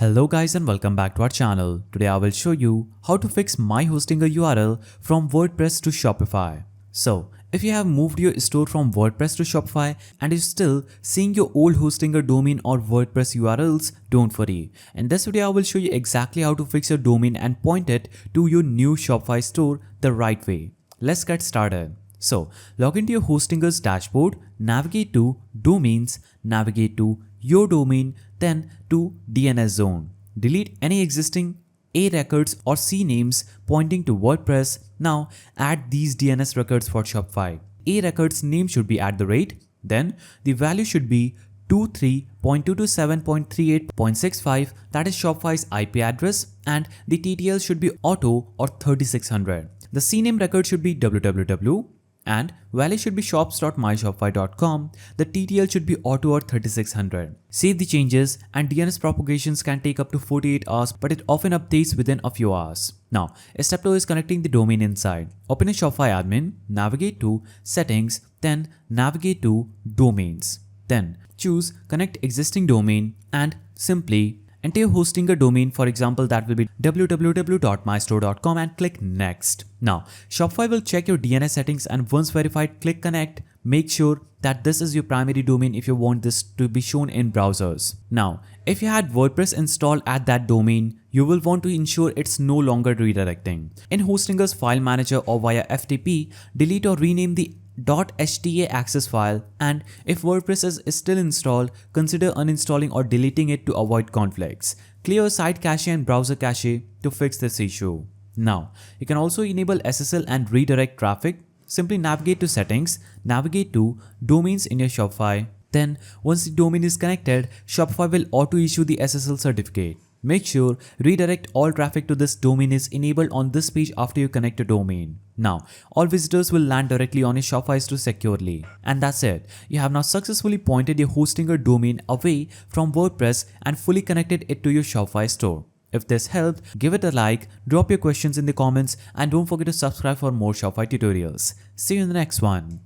Hello guys and welcome back to our channel. Today I will show you how to fix my hosting a URL from WordPress to Shopify. So if you have moved your store from WordPress to Shopify and is still seeing your old hosting a domain or WordPress URLs, don't worry. In this video I will show you exactly how to fix your domain and point it to your new Shopify store the right way. Let's get started. So log into your Hostinger's dashboard, navigate to Domains, navigate to Your Domain, then to DNS Zone. Delete any existing A records or C names pointing to WordPress. Now add these DNS records for Shopify. A records name should be @, then the value should be 23.227.38.65, that is Shopify's IP address, and the TTL should be auto or 3600. The CNAME record should be www and value should be shops.myshopify.com. The TTL should be auto or 3600. Save the changes, and DNS propagations can take up to 48 hours, but it often updates within a few hours. Now, step 2 is connecting the domain inside. Open a Shopify admin, navigate to Settings, then navigate to Domains. Then choose Connect Existing Domain and simply enter your hosting a domain. For example, that will be www.mystore.com and click Next. Now, Shopify will check your DNS settings and once verified, click Connect. Make sure that this is your primary domain if you want this to be shown in browsers. Now, if you had WordPress installed at that domain, you will want to ensure it's no longer redirecting. In Hostinger's file manager or via FTP, delete or rename the .hta access file, and if WordPress is still installed, consider uninstalling or deleting it to avoid conflicts. Clear site cache and browser cache to fix this issue. Now, you can also enable SSL and redirect traffic. Simply navigate to Settings, navigate to Domains in your Shopify. Then, once the domain is connected, Shopify will auto-issue the SSL certificate. Make sure redirect all traffic to this domain is enabled on this page after you connect a domain. Now, all visitors will land directly on your Shopify store securely. And that's it. You have now successfully pointed your Hostinger domain away from WordPress and fully connected it to your Shopify store. If this helped, give it a like, drop your questions in the comments, and don't forget to subscribe for more Shopify tutorials. See you in the next one.